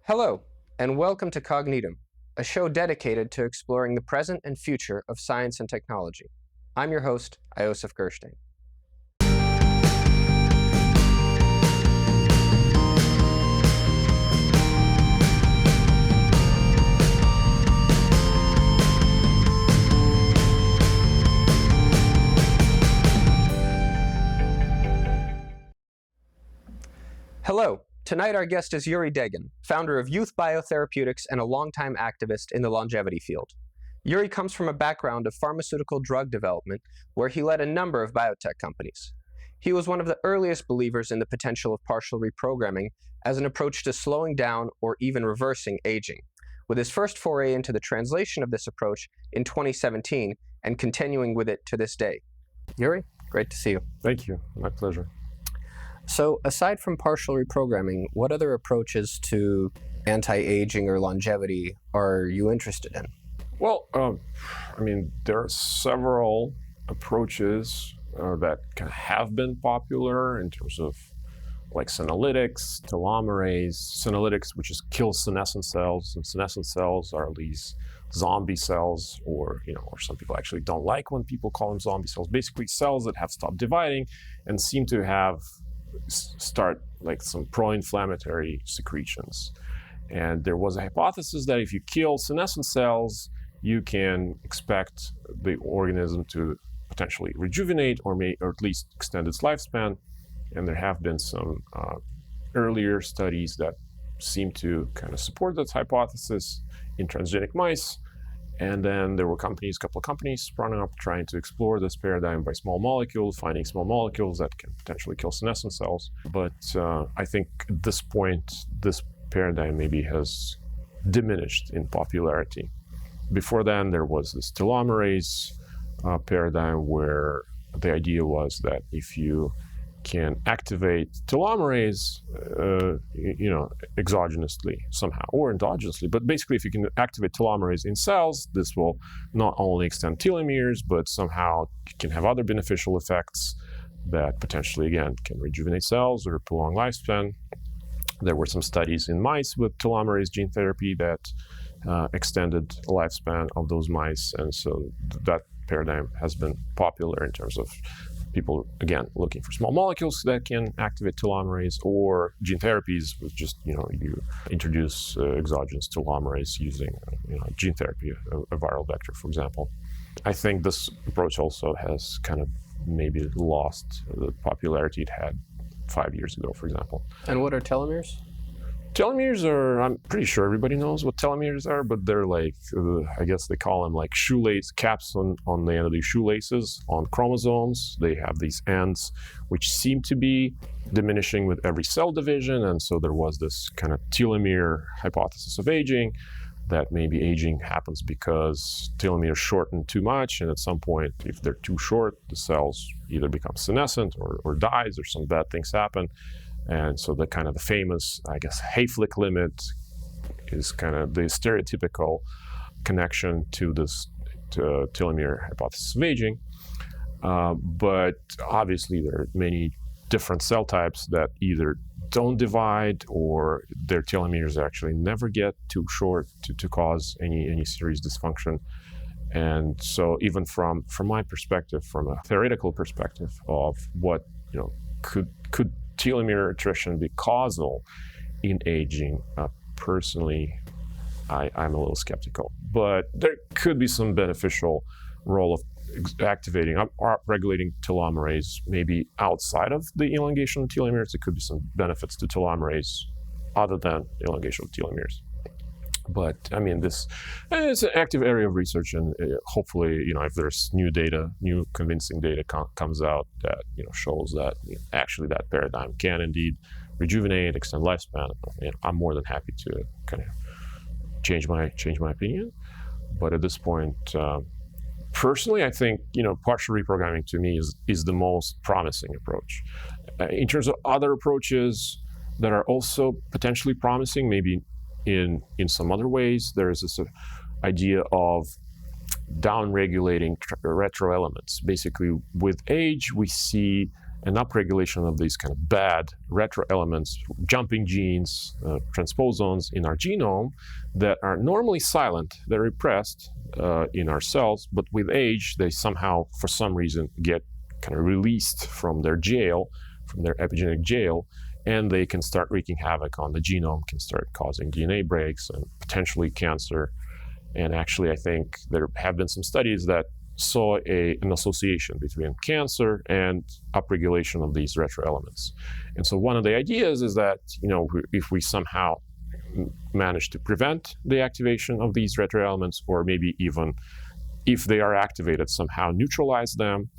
Hello, and welcome to Cognitum, a show dedicated to exploring the present and future of science and technology. I'm your host, Iosif Gershteyn. Hello. Tonight our guest is Yuri Deigin, founder of YouthBio Therapeutics and a longtime activist in the longevity field. Yuri comes from a background of pharmaceutical drug development, where he led a number of biotech companies. He was one of the earliest believers in the potential of partial reprogramming as an approach to slowing down or even reversing aging, with his first foray into the translation of this approach in 2017 and continuing with it to this day. Yuri, great to see you. Thank you. My pleasure. So, aside from partial reprogramming, what other approaches to anti-aging or longevity are you interested in? Well, there are several approaches that have been popular in terms of like senolytics, telomerase, senolytics, which is kill senescent cells, and senescent cells are these zombie cells, or some people actually don't like when people call them zombie cells. Basically, cells that have stopped dividing and seem to have start like some pro-inflammatory secretions. And there was a hypothesis that if you kill senescent cells, you can expect the organism to potentially rejuvenate or at least extend its lifespan. And there have been some earlier studies that seem to kind of support that hypothesis in transgenic mice. And then there were a couple of companies sprung up trying to explore this paradigm by small molecules, finding small molecules that can potentially kill senescent cells. But I think at this point, this paradigm maybe has diminished in popularity. Before then, there was this telomerase paradigm where the idea was that if you can activate telomerase, exogenously somehow, or endogenously. But basically, if you can activate telomerase in cells, this will not only extend telomeres, but somehow can have other beneficial effects that potentially, again, can rejuvenate cells or prolong lifespan. There were some studies in mice with telomerase gene therapy that extended the lifespan of those mice. And so that paradigm has been popular in terms of people, again, looking for small molecules that can activate telomerase, or gene therapies with just, you introduce exogenous telomerase using, gene therapy, a viral vector, for example. I think this approach also has kind of maybe lost the popularity it had 5 years ago, for example. And what are telomeres? Telomeres are, I'm pretty sure everybody knows what telomeres are, but they're like, I guess they call them like shoelace caps on the end of these shoelaces on chromosomes. They have these ends which seem to be diminishing with every cell division. And so there was this kind of telomere hypothesis of aging, that maybe aging happens because telomeres shorten too much. And at some point, if they're too short, the cells either become senescent or dies, or some bad things happen. And so the kind of the famous, I guess, Hayflick limit is kind of the stereotypical connection to this telomere hypothesis of aging. But obviously there are many different cell types that either don't divide, or their telomeres actually never get too short to cause any serious dysfunction. And so even from my perspective, from a theoretical perspective of what, could telomere attrition be causal in aging? Personally, I'm a little skeptical, but there could be some beneficial role of activating, regulating telomerase, maybe outside of the elongation of telomeres. There could be some benefits to telomerase other than elongation of telomeres. But I mean, this is an active area of research, and hopefully, if there's new convincing data comes out that shows that actually that paradigm can indeed rejuvenate, extend lifespan, I'm more than happy to kind of change my opinion. But at this point, personally, I think partial reprogramming to me is the most promising approach. In terms of other approaches that are also potentially promising, maybe in some other ways, there is this idea of down-regulating retro elements. Basically, with age, we see an upregulation of these kind of bad retro elements, jumping genes, transposons in our genome that are normally silent, they're repressed in our cells, but with age, they somehow, for some reason, get kind of released from their jail, from their epigenetic jail, and they can start wreaking havoc on the genome, can start causing DNA breaks and potentially cancer. And actually, I think there have been some studies that saw an association between cancer and upregulation of these retro elements. And so one of the ideas is that, if we somehow manage to prevent the activation of these retro elements, or maybe even if they are activated, somehow neutralize them,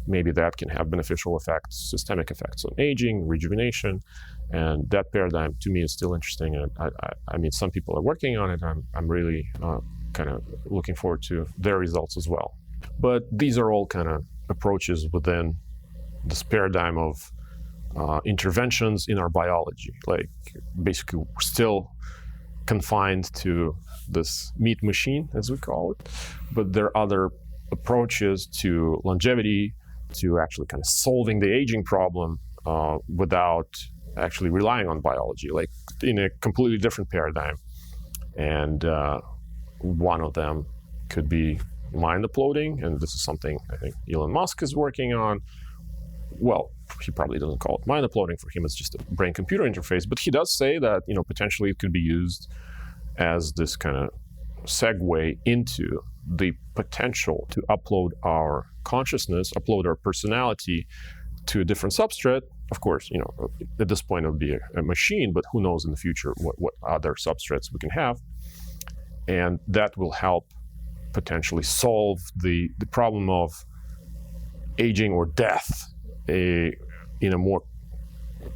maybe that can have beneficial effects, systemic effects on aging, rejuvenation. And that paradigm to me is still interesting. And I mean, some people are working on it. I'm really kind of looking forward to their results as well. But these are all kind of approaches within this paradigm of interventions in our biology. Like, basically, we're still confined to this meat machine, as we call it. But there are other approaches to longevity, to actually kind of solving the aging problem without actually relying on biology, like in a completely different paradigm. And one of them could be mind uploading, and this is something I think Elon Musk is working on. Well, he probably doesn't call it mind uploading. For him, it's just a brain-computer interface. But he does say that, potentially it could be used as this kind of segue into the potential to upload our consciousness, upload our personality to a different substrate. Of course, at this point it would be a machine, but who knows in the future what other substrates we can have. And that will help potentially solve the problem of aging or death in a more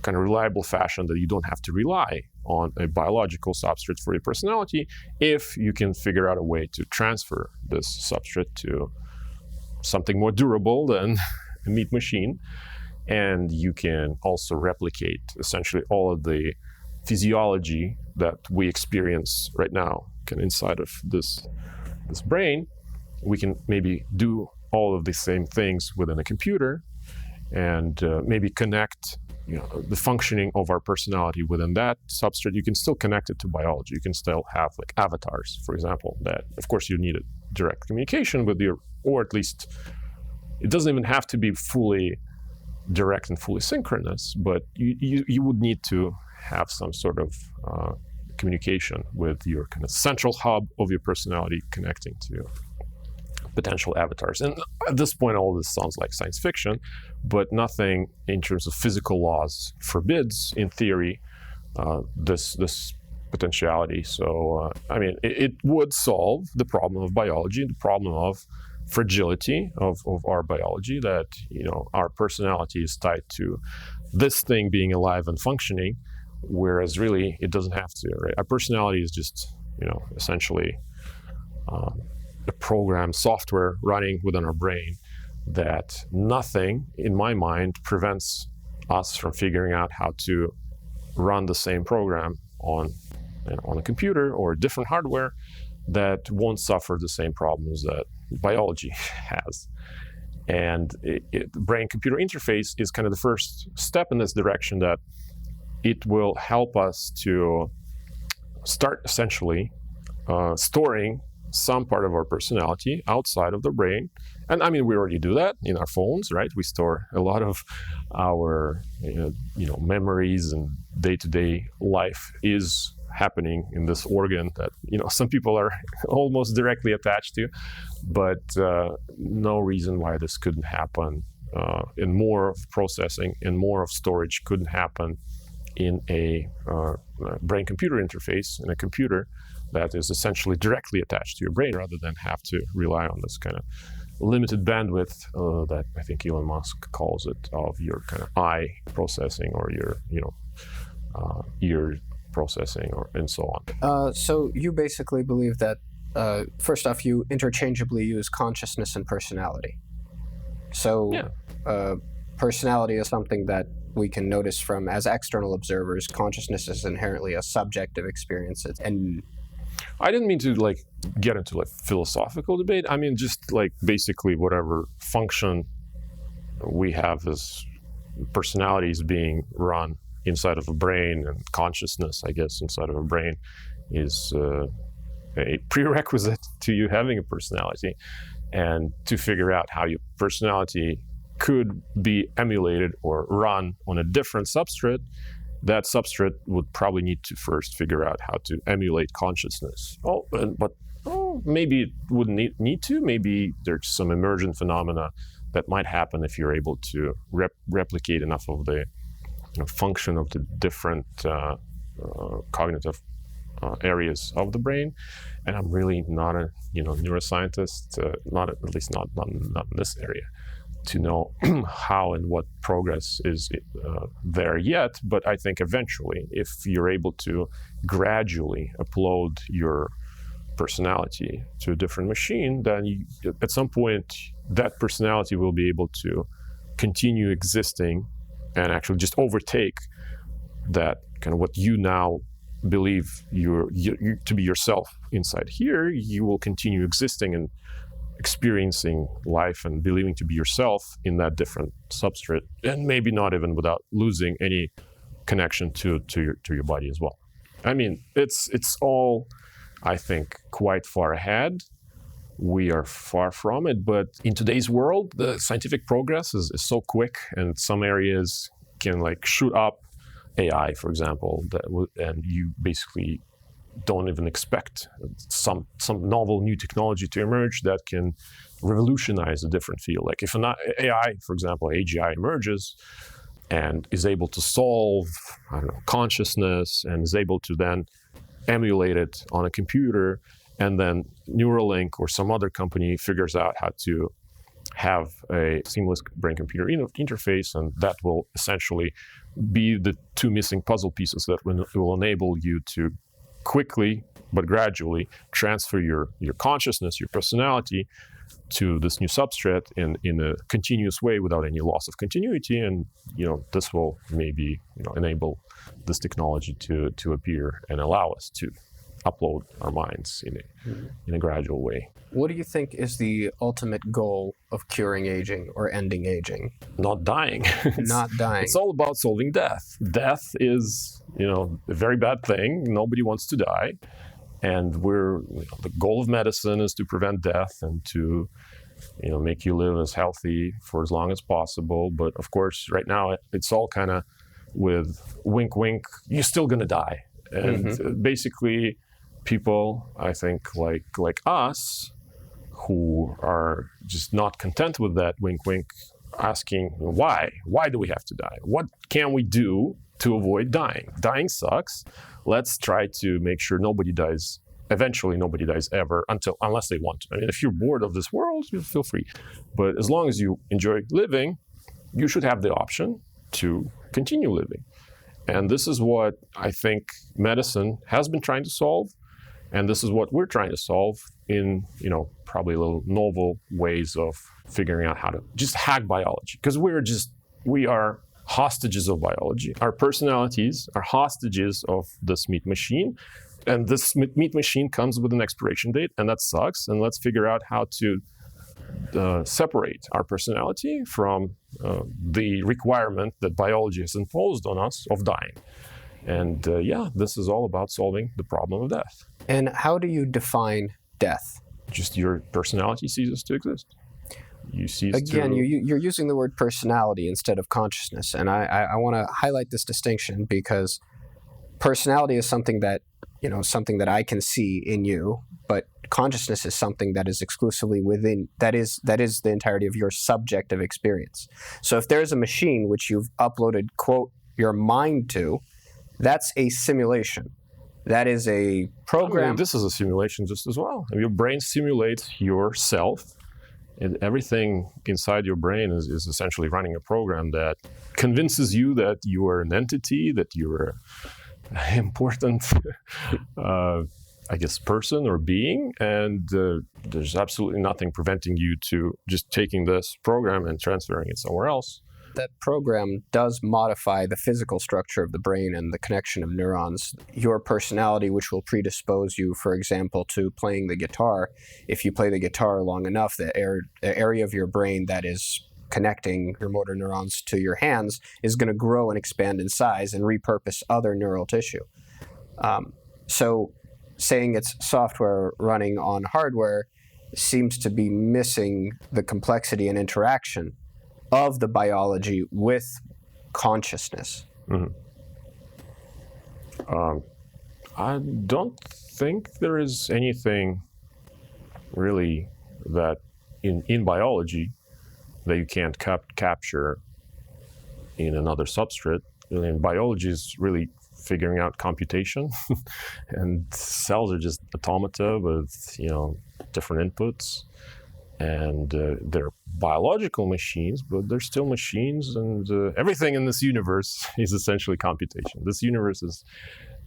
kind of reliable fashion, that you don't have to rely on a biological substrate for your personality if you can figure out a way to transfer this substrate to something more durable than a meat machine. And you can also replicate essentially all of the physiology that we experience right now inside of this brain. We can maybe do all of the same things within a computer, and maybe connect the functioning of our personality within that substrate. You can still connect it to biology. You can still have like avatars, for example, that of course you need a direct communication with your, or at least it doesn't even have to be fully direct and fully synchronous, but you would need to have some sort of communication with your kind of central hub of your personality, connecting to potential avatars. And at this point, all this sounds like science fiction, but nothing in terms of physical laws forbids, in theory, this potentiality. So, I mean, it would solve the problem of biology, the problem of fragility of our biology, that, our personality is tied to this thing being alive and functioning, whereas really it doesn't have to, right? Our personality is just, essentially a program, software running within our brain, that nothing, in my mind, prevents us from figuring out how to run the same program on a computer or different hardware that won't suffer the same problems that biology has. And the brain-computer interface is kind of the first step in this direction, that it will help us to start essentially storing some part of our personality outside of the brain. And I mean, we already do that in our phones, right? We store a lot of our memories, and day-to-day life is happening in this organ that some people are almost directly attached to, but no reason why this couldn't happen, and more of processing and more of storage couldn't happen in a brain-computer interface, in a computer that is essentially directly attached to your brain, rather than have to rely on this kind of limited bandwidth that I think Elon Musk calls it, of your kind of eye processing, or your ear processing, and so on. So you basically believe that, first off, you interchangeably use consciousness and personality. So yeah. Personality is something that we can notice from as external observers. Consciousness is inherently a subjective experience. And I didn't mean to get into philosophical debate. I mean, just basically whatever function we have as personality is being run inside of a brain, and consciousness, I guess, inside of a brain is a prerequisite to you having a personality. And to figure out how your personality could be emulated or run on a different substrate, that substrate would probably need to first figure out how to emulate consciousness. Maybe it wouldn't need to. Maybe there's some emergent phenomena that might happen if you're able to replicate enough of the function of the different cognitive areas of the brain. And I'm really not a neuroscientist, at least not in this area, to know how and what progress is there yet. But I think eventually, if you're able to gradually upload your personality to a different machine, then at some point that personality will be able to continue existing and actually just overtake that kind of what you now believe you to be yourself inside here. You will continue existing and experiencing life and believing to be yourself in that different substrate, and maybe not even without losing any connection to your body as well. I mean, it's all, I think, quite far ahead. We are far from it, but in today's world, the scientific progress is so quick, and some areas can shoot up. AI, for example, and you basically don't even expect some novel new technology to emerge that can revolutionize a different field. Like if an AI, for example, AGI emerges and is able to solve, consciousness, and is able to then emulate it on a computer, and then Neuralink or some other company figures out how to have a seamless brain-computer interface, and that will essentially be the two missing puzzle pieces that will enable you to quickly but gradually transfer your consciousness, your personality to this new substrate in a continuous way without any loss of continuity. And this will maybe enable this technology to appear and allow us to upload our minds in a gradual way. What do you think is the ultimate goal of curing aging or ending aging? Not dying. Not dying. It's all about solving death. Death is, a very bad thing. Nobody wants to die. And the goal of medicine is to prevent death and to, make you live as healthy for as long as possible. But of course, right now, it's all kind of with wink, wink, you're still going to die. And basically, people, I think, like us, who are just not content with that wink, wink, asking why? Why do we have to die? What can we do to avoid dying? Dying sucks. Let's try to make sure nobody dies. Eventually, nobody dies ever, unless they want to. I mean, if you're bored of this world, you feel free. But as long as you enjoy living, you should have the option to continue living. And this is what I think medicine has been trying to solve. And this is what we're trying to solve in, probably little novel ways of figuring out how to just hack biology. Because we are hostages of biology. Our personalities are hostages of this meat machine. And this meat machine comes with an expiration date, and that sucks. And let's figure out how to separate our personality from the requirement that biology has imposed on us of dying. And this is all about solving the problem of death. And how do you define death? Just your personality ceases to exist. You're using the word personality instead of consciousness. And I want to highlight this distinction because personality is something that I can see in you, but consciousness is something that is exclusively within, that is the entirety of your subjective experience. So if there's a machine which you've uploaded, quote, your mind to, that's a simulation. That is a program. This is a simulation just as well. Your brain simulates yourself, and everything inside your brain is essentially running a program that convinces you that you are an entity, that you're an important, person or being, and there's absolutely nothing preventing you to just taking this program and transferring it somewhere else. That program does modify the physical structure of the brain and the connection of neurons. Your personality, which will predispose you, for example, to playing the guitar, if you play the guitar long enough, the area of your brain that is connecting your motor neurons to your hands is going to grow and expand in size and repurpose other neural tissue. So saying it's software running on hardware seems to be missing the complexity and interaction of the biology with consciousness. Mm-hmm. I don't think there is anything really that in biology that you can't capture in another substrate. And biology is really figuring out computation, and cells are just automata with different inputs, and they're biological machines, but they're still machines, and everything in this universe is essentially computation. This universe is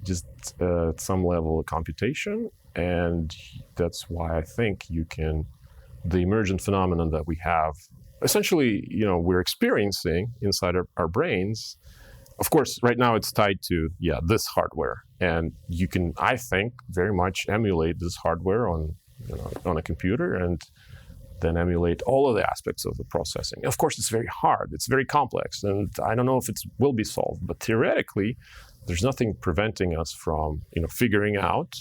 just at some level of computation, and that's why I think the emergent phenomenon that we have, essentially, we're experiencing inside our brains. Of course, right now it's tied to, this hardware. And you can, I think, very much emulate this hardware on a computer and then emulate all of the aspects of the processing. Of course, it's very hard. It's very complex. And I don't know if it will be solved. But theoretically, there's nothing preventing us from, figuring out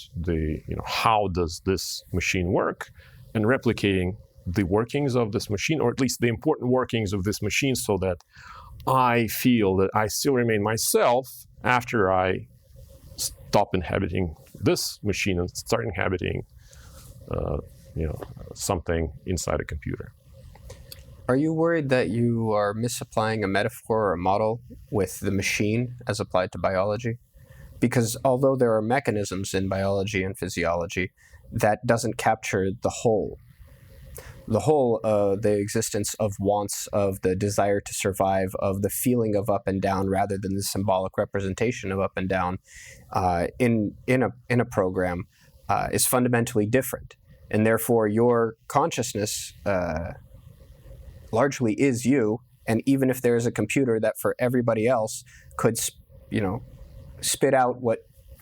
how does this machine work and replicating the workings of this machine, or at least the important workings of this machine, so that I feel that I still remain myself after I stop inhabiting this machine and start inhabiting, something inside a computer. Are you worried that you are misapplying a metaphor or a model with the machine as applied to biology? Because although there are mechanisms in biology and physiology, that doesn't capture the whole. The existence of wants, of the desire to survive, of the feeling of up and down, rather than the symbolic representation of up and down in a program, is fundamentally different, and therefore your consciousness largely is you. And even if there is a computer that for everybody else could, spit out what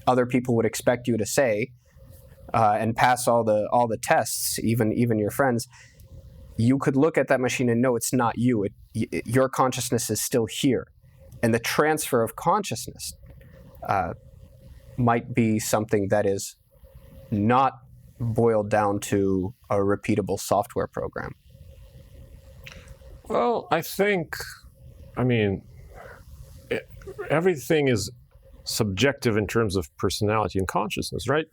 other people would expect you to say and pass all the tests, even your friends, you could look at that machine and know it's not you. Your consciousness is still here. And the transfer of consciousness might be something that is not boiled down to a repeatable software program. Well, I think, everything is subjective in terms of personality and consciousness, right?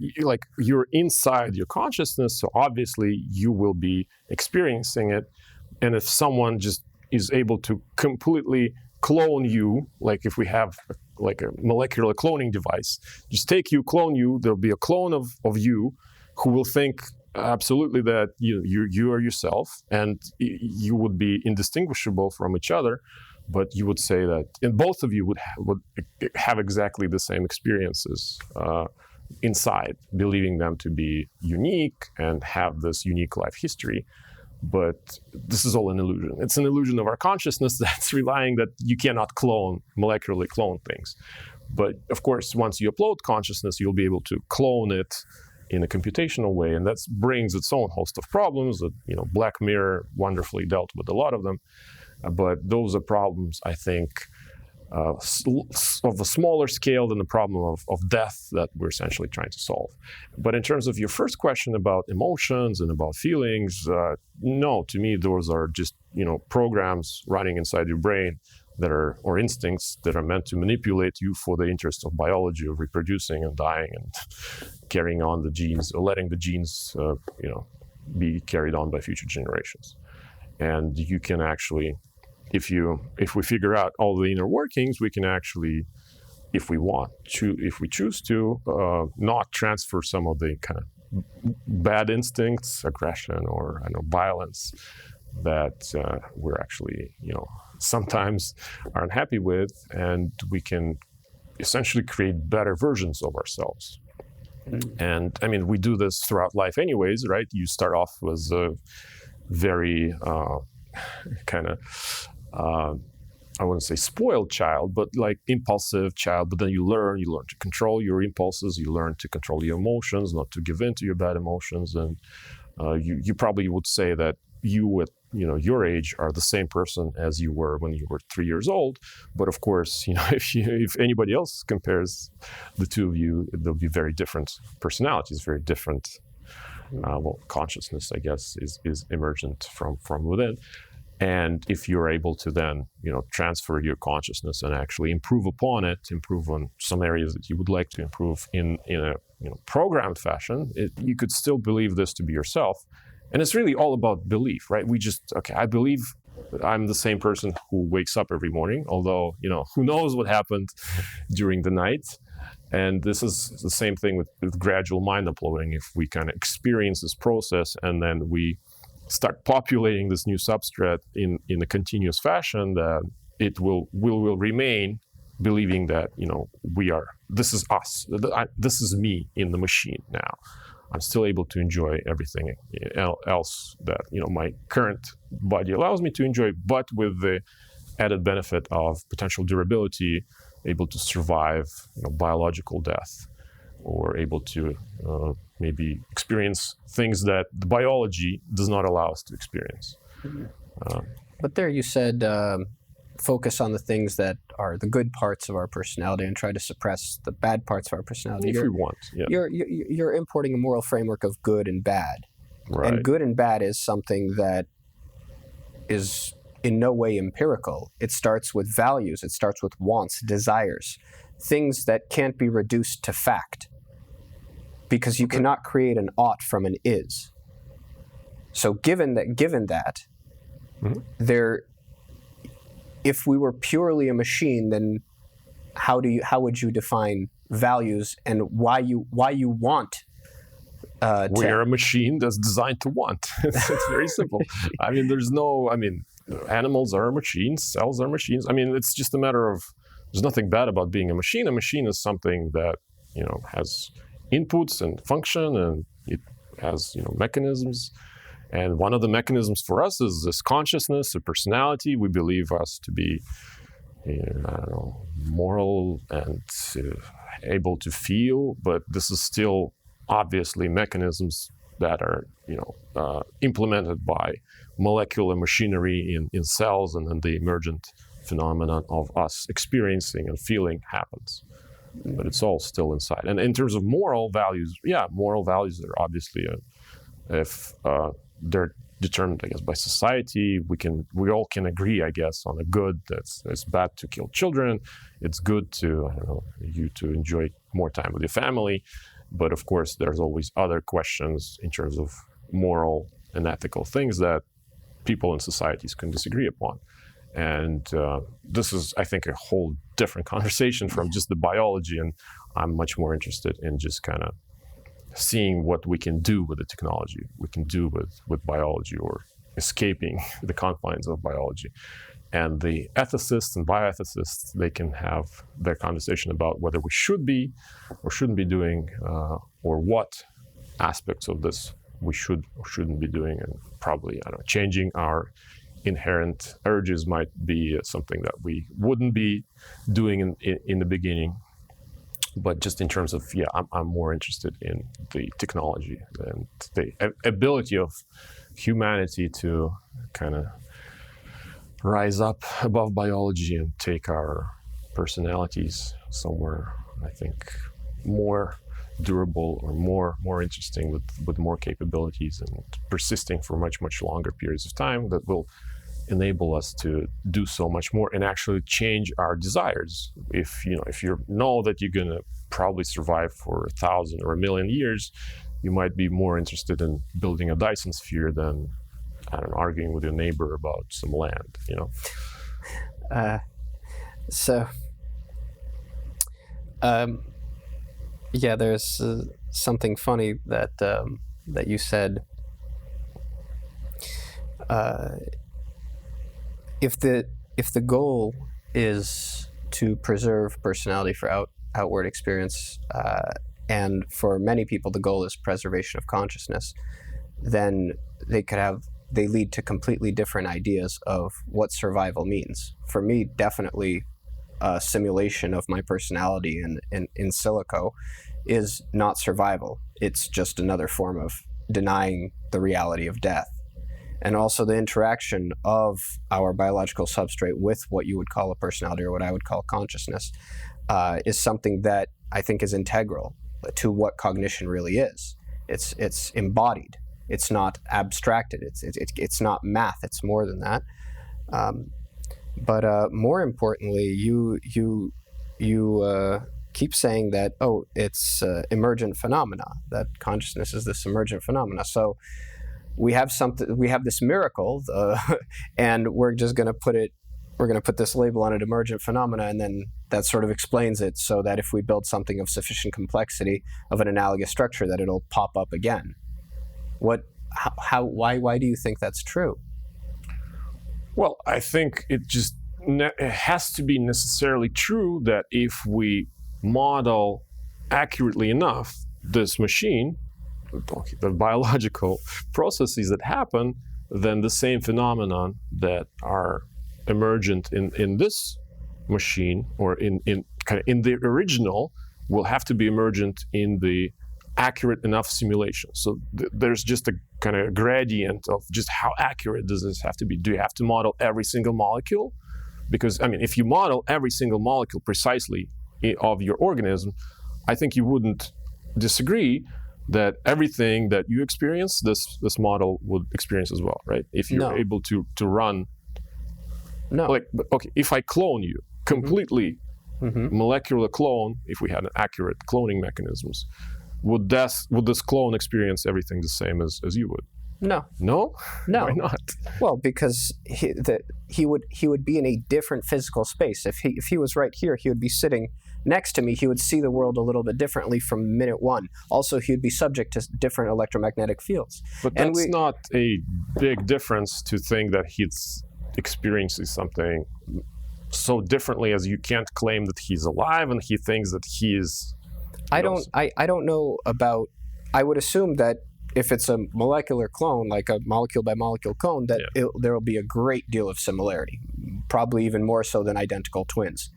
You're inside your consciousness, so obviously you will be experiencing it. And if someone just is able to completely clone you, like if we have a molecular cloning device, just take you, clone you, there'll be a clone of you who will think absolutely that you are yourself, and you would be indistinguishable from each other. But you would say that, and both of you would have exactly the same experiences inside, believing them to be unique and have this unique life history. But this is all an illusion. It's an illusion of our consciousness that's relying that you cannot molecularly clone things. But of course, once you upload consciousness, you'll be able to clone it in a computational way, and that brings its own host of problems that Black Mirror wonderfully dealt with a lot of them. But those are problems, I think, of a smaller scale than the problem of death that we're essentially trying to solve. But in terms of your first question about emotions and about feelings, no, to me, those are just, programs running inside your brain or instincts that are meant to manipulate you for the interest of biology, of reproducing and dying and carrying on the genes, or letting the genes, be carried on by future generations. And you can actually, if we figure out all the inner workings, we can actually, if we choose to, not transfer some of the kind of bad instincts, aggression, or violence that we're actually, sometimes are unhappy with, and we can essentially create better versions of ourselves. And we do this throughout life anyways, right? You start off with a very I wouldn't say spoiled child, but like impulsive child. But then you learn to control your impulses, you learn to control your emotions, not to give in to your bad emotions. And you probably would say that you your age are the same person as you were when you were 3 years old. But of course, if anybody else compares the two of you, there'll be very different personalities, very different. Consciousness, I guess, is emergent from within. And if you're able to then, transfer your consciousness and actually improve upon it, improve on some areas that you would like to improve in a programmed fashion, you could still believe this to be yourself. And it's really all about belief, right? I believe that I'm the same person who wakes up every morning, although, who knows what happened during the night. And this is the same thing with gradual mind uploading. If we kind of experience this process and then we start populating this new substrate in a continuous fashion, that it will remain believing that, this is us, this is me in the machine now. I'm still able to enjoy everything else that, my current body allows me to enjoy, but with the added benefit of potential durability, able to survive, biological death, or able to maybe experience things that the biology does not allow us to experience. But there you said focus on the things that are the good parts of our personality and try to suppress the bad parts of our personality. If we want, yeah. You're importing a moral framework of good and bad. Right. And good and bad is something that is in no way empirical. It starts with values. It starts with wants, desires, things that can't be reduced to fact. Because you cannot create an ought from an is. So given that, if we were purely a machine, then how would you define values and why you want? We are a machine that's designed to want. It's very simple. Animals are machines, cells are machines. It's just a matter of, there's nothing bad about being a machine. A machine is something that, has inputs and function, and it has, mechanisms. And one of the mechanisms for us is this consciousness, a personality. We believe us to be, moral and able to feel, but this is still obviously mechanisms that are, implemented by molecular machinery in cells, and then the emergent phenomenon of us experiencing and feeling happens. But it's all still inside. And in terms of moral values, moral values are obviously, if they're determined, I guess, by society, we all can agree, I guess, on a good. It's bad to kill children. It's good to, you to enjoy more time with your family. But of course, there's always other questions in terms of moral and ethical things that people in societies can disagree upon. And this is, I think, a whole different conversation from just the biology. And I'm much more interested in just kind of seeing what we can do with the technology, we can do with biology, or escaping the confines of biology. And the ethicists and bioethicists, they can have their conversation about whether we should be or shouldn't be doing, or what aspects of this we should or shouldn't be doing. And probably, changing our inherent urges might be something that we wouldn't be doing in the beginning. But just in terms of, I'm more interested in the technology and the ability of humanity to kind of rise up above biology and take our personalities somewhere, I think, more durable or more interesting with more capabilities and persisting for much, much longer periods of time, that will enable us to do so much more and actually change our desires. If you know that you're going to probably survive for 1,000 or 1,000,000 years, you might be more interested in building a Dyson sphere than, arguing with your neighbor about some land, There's something funny that you said. If the goal is to preserve personality for outward experience, and for many people the goal is preservation of consciousness, then they lead to completely different ideas of what survival means. For me, definitely a simulation of my personality in silico is not survival. It's just another form of denying the reality of death. and also the interaction of our biological substrate with what you would call a personality or what I would call consciousness, is something that I think is integral to what cognition really is. It's embodied. It's not abstracted. It's not math. It's more than that. But more importantly, you keep saying that, oh, it's emergent phenomena, that consciousness is this emergent phenomena. So we have this miracle, and we're just going to put this label on it, emergent phenomena, and then that sort of explains it, so that if we build something of sufficient complexity of an analogous structure, that it'll pop up again. Why do you think that's true? Well, I think it has to be necessarily true that if we model accurately enough this machine, the biological processes that happen, then the same phenomenon that are emergent in this machine, or in the original, will have to be emergent in the accurate enough simulation. So there's just a kind of gradient of just how accurate does this have to be. Do you have to model every single molecule? Because, I mean, if you model every single molecule precisely of your organism, I think you wouldn't disagree that everything that you experience, this model would experience as well, right? If you're able to run. No. Like, okay, if I clone you completely, molecular clone, if we had an accurate cloning mechanisms, would this clone experience everything the same as you would? No. No? No. Why not? Well, because he would be in a different physical space. If he was right here, he would be sitting next to me. He would see the world a little bit differently from minute one. Also, he would be subject to different electromagnetic fields. But that's not a big difference to think that he's experiencing something so differently, as you can't claim that he's alive and he thinks that he is. I don't know about. I would assume that if it's a molecular clone, like a molecule by molecule clone, that there will be a great deal of similarity, probably even more so than identical twins.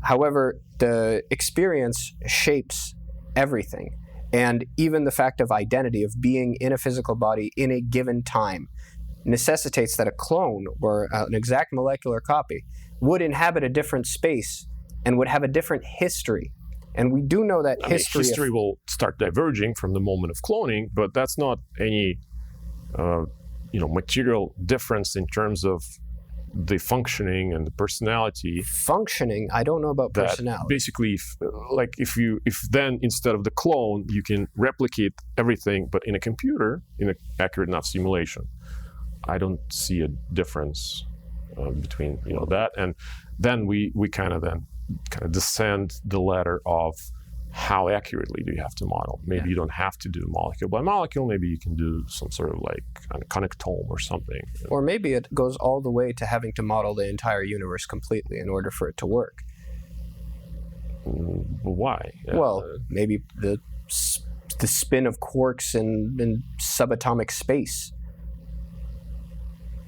However, the experience shapes everything, and even the fact of identity, of being in a physical body in a given time, necessitates that a clone, or an exact molecular copy, would inhabit a different space and would have a different history. And we do know that history will start diverging from the moment of cloning, but that's not any material difference in terms of the functioning and the personality. Functioning? I don't know about personality. Basically, if then instead of the clone, you can replicate everything, but in a computer, in an accurate enough simulation, I don't see a difference between that, and then we kind of descend the ladder of how accurately do you have to model. Maybe you don't have to do molecule by molecule. Maybe you can do some sort of like a connectome or something. Or maybe it goes all the way to having to model the entire universe completely in order for it to work. Why? Well, maybe the spin of quarks in subatomic space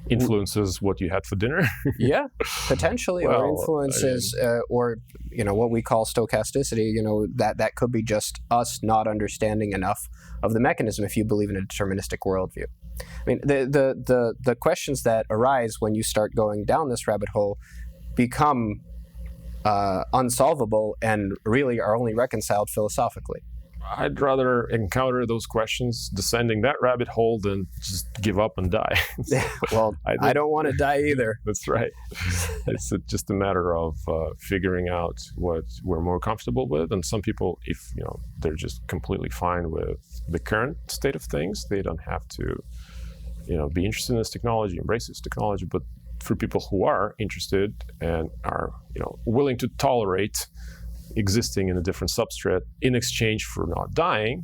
influences what you had for dinner. Yeah, potentially. Or influences or what we call stochasticity. That could be just us not understanding enough of the mechanism, if you believe in a deterministic worldview. I mean, the questions that arise when you start going down this rabbit hole become unsolvable and really are only reconciled philosophically. I'd rather encounter those questions descending that rabbit hole than just give up and die. Well, I don't want to die either. That's right. It's just a matter of figuring out what we're more comfortable with. And some people, if they're just completely fine with the current state of things, they don't have to be interested in this technology, embrace this technology. But for people who are interested and are willing to tolerate existing in a different substrate in exchange for not dying,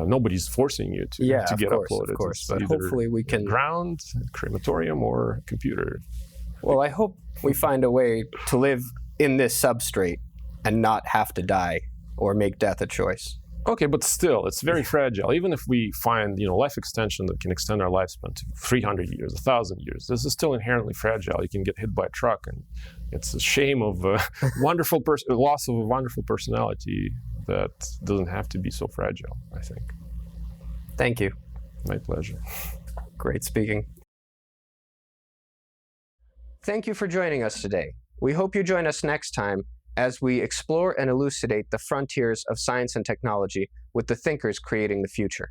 nobody's forcing you to get uploaded. Of course, but hopefully we can ground, crematorium, or computer. Well, I hope we find a way to live in this substrate and not have to die or make death a choice. Okay, but still, it's very fragile. Even if we find, life extension that can extend our lifespan to 300 years, 1,000 years, this is still inherently fragile. You can get hit by a truck, and it's a shame of a loss of a wonderful personality that doesn't have to be so fragile, I think. Thank you. My pleasure. Great speaking. Thank you for joining us today. We hope you join us next time as we explore and elucidate the frontiers of science and technology with the thinkers creating the future.